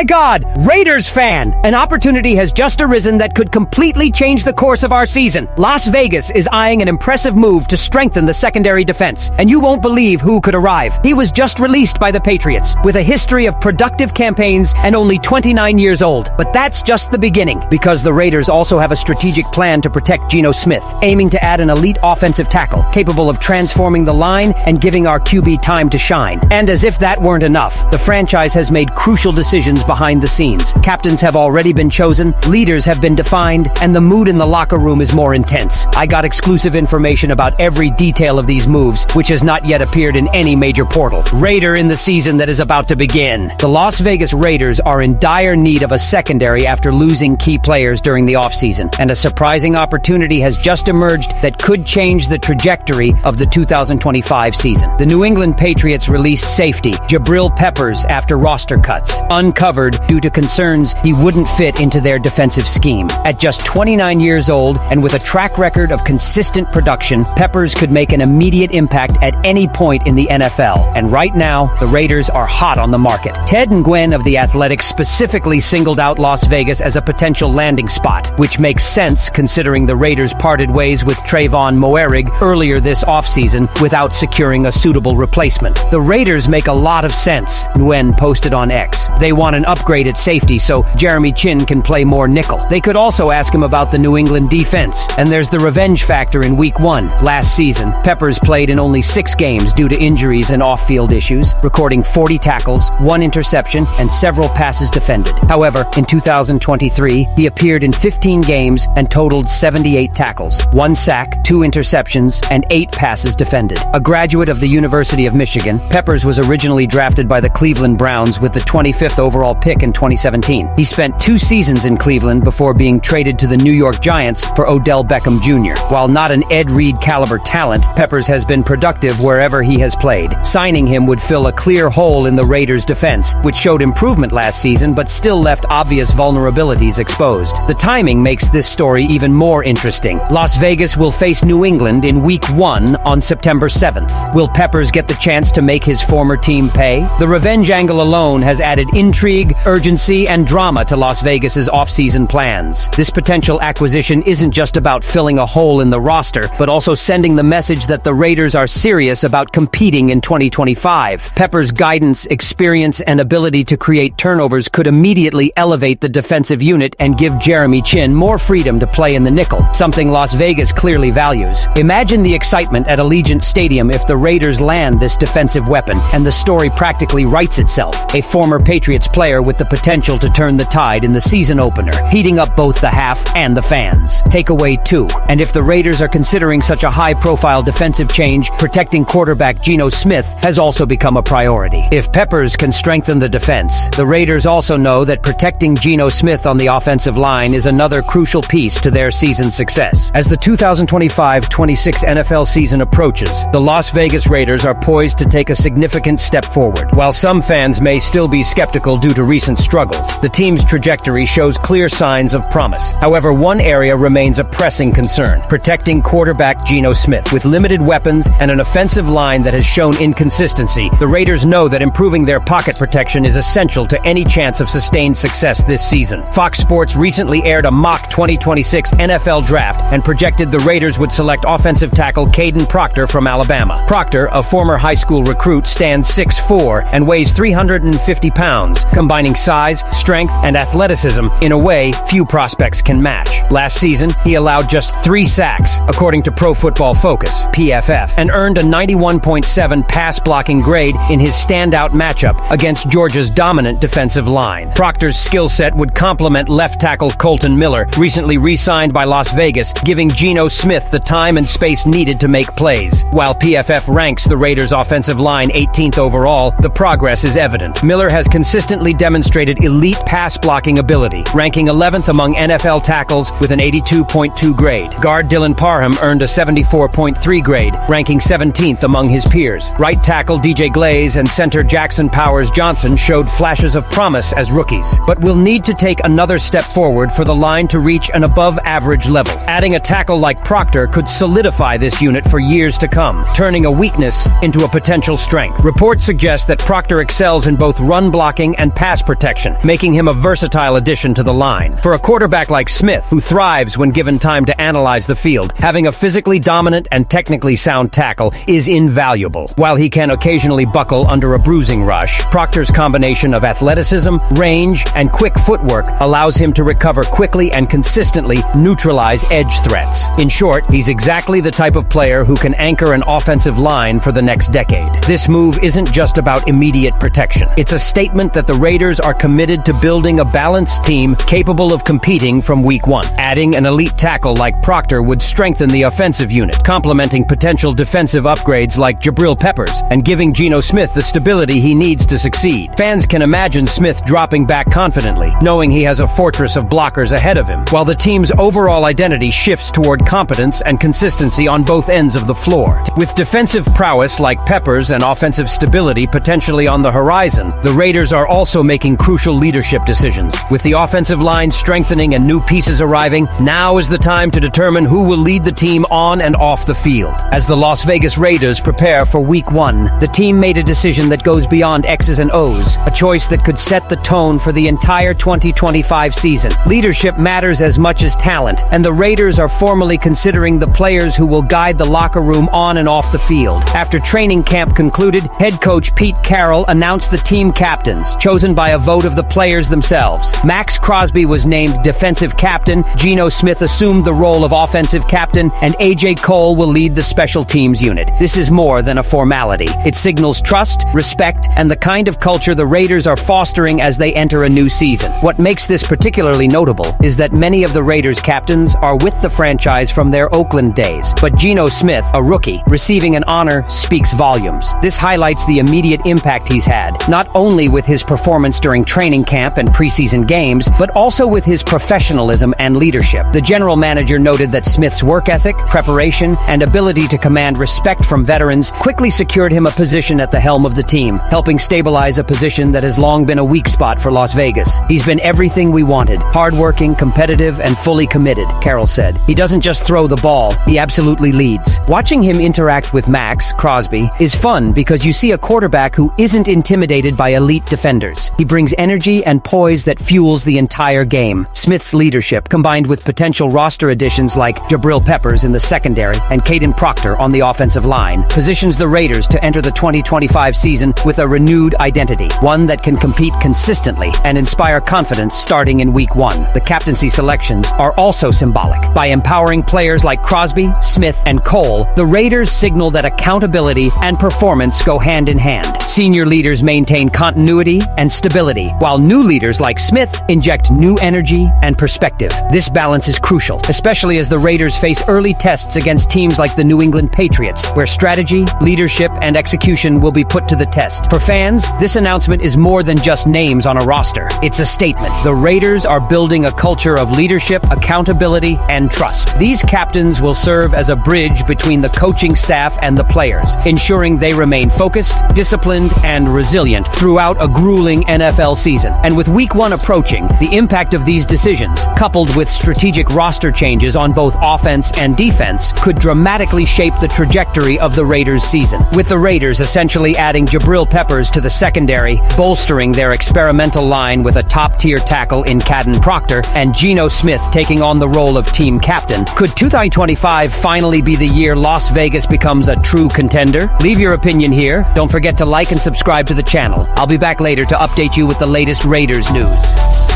my God! Raiders fan! An opportunity has just arisen that could completely change the course of our season. Las Vegas is eyeing an impressive move to strengthen the secondary defense, and you won't believe who could arrive. He was just released by the Patriots, with a history of productive campaigns and only 29 years old. But that's just the beginning, because the Raiders also have a strategic plan to protect Geno Smith, aiming to add an elite offensive tackle, capable of transforming the line and giving our QB time to shine. And as if that weren't enough, the franchise has made crucial decisions behind the scenes. Captains have already been chosen, leaders have been defined, and the mood in the locker room is more intense. I got exclusive information about every detail of these moves, which has not yet appeared in any major portal. Raider in the season that is about to begin. The Las Vegas Raiders are in dire need of a secondary after losing key players during the offseason, and a surprising opportunity has just emerged that could change the trajectory of the 2025 season. The New England Patriots released safety Jabril Peppers after roster cuts, uncovered due to concerns he wouldn't fit into their defensive scheme. At just 29 years old and with a track record of consistent production, Peppers could make an immediate impact at any point in the NFL. And right now, the Raiders are hot on the market. Ted and Gwen of The Athletic specifically singled out Las Vegas as a potential landing spot, which makes sense considering the Raiders parted ways with Trayvon Moehrig earlier this offseason without securing a suitable replacement. The Raiders make a lot of sense, Nguyen posted on X. They want an upgrade at safety so Jeremy Chin can play more nickel. They could also ask him about the New England defense. And there's the revenge factor in Week 1. Last season, Peppers played in only 6 games due to injuries and off-field issues, recording 40 tackles, 1 interception, and several passes defended. However, in 2023, he appeared in 15 games and totaled 78 tackles, 1 sack, 2 interceptions, and 8 passes defended. A graduate of the University of Michigan, Peppers was originally drafted by the Cleveland Browns with the 25th overall pick in 2017. He spent 2 seasons in Cleveland before being traded to the New York Giants for Odell Beckham Jr. While not an Ed Reed caliber talent, Peppers has been productive wherever he has played. Signing him would fill a clear hole in the Raiders' defense, which showed improvement last season but still left obvious vulnerabilities exposed. The timing makes this story even more interesting. Las Vegas will face New England in Week 1 on September 7th. Will Peppers get the chance to make his former team pay? The revenge angle alone has added intrigue, urgency, and drama to Las Vegas's offseason plans. This potential acquisition isn't just about filling a hole in the roster, but also sending the message that the Raiders are serious about competing in 2025. Peppers' guidance, experience, and ability to create turnovers could immediately elevate the defensive unit and give Jeremy Chin more freedom to play in the nickel, something Las Vegas clearly values. Imagine the excitement at Allegiant Stadium if the Raiders land this defensive weapon, and the story practically writes itself. A former Patriots player with the potential to turn the tide in the season opener, heating up both the half and the fans. Takeaway 2. And if the Raiders are considering such a high-profile defensive change, protecting quarterback Geno Smith has also become a priority. If Peppers can strengthen the defense, the Raiders also know that protecting Geno Smith on the offensive line is another crucial piece to their season success. As the 2025-26 NFL season approaches, the Las Vegas Raiders are poised to take a significant step forward. While some fans may still be skeptical due to recent struggles, the team's trajectory shows clear signs of promise. However, one area remains a pressing concern: protecting quarterback Geno Smith. With limited weapons and an offensive line that has shown inconsistency, the Raiders know that improving their pocket protection is essential to any chance of sustained success this season. Fox Sports recently aired a mock 2026 NFL draft and projected the Raiders would select offensive tackle Caden Proctor from Alabama. Proctor, a former high school recruit, stands 6'4" and weighs 350 pounds, combining size, strength, and athleticism in a way few prospects can match. Last season, he allowed just 3 sacks, according to Pro Football Focus, PFF, and earned a 91.7 pass-blocking grade in his standout matchup against Georgia's dominant defensive line. Proctor's skill set would complement left tackle Colton Miller, recently re-signed by Las Vegas, giving Geno Smith the time and space needed to make plays. While PFF ranks the Raiders' offensive line 18th overall, the progress is evident. Miller has consistently demonstrated elite pass-blocking ability, ranking 11th among NFL tackles with an 82.2 grade. Guard Dylan Parham earned a 74.3 grade, ranking 17th among his peers. Right tackle DJ Glaze and center Jackson Powers Johnson showed flashes of promise as rookies, but will need to take another step forward for the line to reach an above-average level. Adding a tackle like Proctor could solidify this unit for years to come, turning a weakness into a potential strength. Reports suggest that Proctor excels in both run blocking and pass pass protection, making him a versatile addition to the line. For a quarterback like Smith, who thrives when given time to analyze the field, having a physically dominant and technically sound tackle is invaluable. While he can occasionally buckle under a bruising rush, Proctor's combination of athleticism, range, and quick footwork allows him to recover quickly and consistently neutralize edge threats. In short, he's exactly the type of player who can anchor an offensive line for the next decade. This move isn't just about immediate protection. It's a statement that the Raiders are committed to building a balanced team capable of competing from week one. Adding an elite tackle like Proctor would strengthen the offensive unit, complementing potential defensive upgrades like Jabril Peppers and giving Geno Smith the stability he needs to succeed. Fans can imagine Smith dropping back confidently, knowing he has a fortress of blockers ahead of him, while the team's overall identity shifts toward competence and consistency on both ends of the floor. With defensive prowess like Peppers and offensive stability potentially on the horizon, the Raiders are also making crucial leadership decisions. With the offensive line strengthening and new pieces arriving, now is the time to determine who will lead the team on and off the field. As the Las Vegas Raiders prepare for Week 1, the team made a decision that goes beyond X's and O's, a choice that could set the tone for the entire 2025 season. Leadership matters as much as talent, and the Raiders are formally considering the players who will guide the locker room on and off the field. After training camp concluded, head coach Pete Carroll announced the team captains, chosen by a vote of the players themselves. Max Crosby was named defensive captain, Geno Smith assumed the role of offensive captain, and A.J. Cole will lead the special teams unit. This is more than a formality. It signals trust, respect, and the kind of culture the Raiders are fostering as they enter a new season. What makes this particularly notable is that many of the Raiders captains are with the franchise from their Oakland days, but Geno Smith, a rookie, receiving an honor speaks volumes. This highlights the immediate impact he's had, not only with his performance during training camp and preseason games, but also with his professionalism and leadership. The general manager noted that Smith's work ethic, preparation, and ability to command respect from veterans quickly secured him a position at the helm of the team, helping stabilize a position that has long been a weak spot for Las Vegas. He's been everything we wanted: hardworking, competitive, and fully committed, Carroll said. He doesn't just throw the ball, he absolutely leads. Watching him interact with Max Crosby is fun because you see a quarterback who isn't intimidated by elite defenders. He brings energy and poise that fuels the entire game. Smith's leadership, combined with potential roster additions like Jabril Peppers in the secondary and Caden Proctor on the offensive line, positions the Raiders to enter the 2025 season with a renewed identity, one that can compete consistently and inspire confidence starting in Week 1. The captaincy selections are also symbolic. By empowering players like Crosby, Smith, and Cole, the Raiders signal that accountability and performance go hand in hand. Senior leaders maintain continuity and stability, while new leaders like Smith inject new energy and perspective. This balance is crucial, especially as the Raiders face early tests against teams like the New England Patriots, where strategy, leadership, and execution will be put to the test. For fans, this announcement is more than just names on a roster. It's a statement. The Raiders are building a culture of leadership, accountability, and trust. These captains will serve as a bridge between the coaching staff and the players, ensuring they remain focused, disciplined, and resilient throughout a grueling NFL season. And with Week 1 approaching, the impact of these decisions, coupled with strategic roster changes on both offense and defense, could dramatically shape the trajectory of the Raiders' season. With the Raiders essentially adding Jabril Peppers to the secondary, bolstering their experimental line with a top-tier tackle in Caden Proctor, and Geno Smith taking on the role of team captain, could 2025 finally be the year Las Vegas becomes a true contender? Leave your opinion here. Don't forget to like and subscribe to the channel. I'll be back later to update you with the latest Raiders news.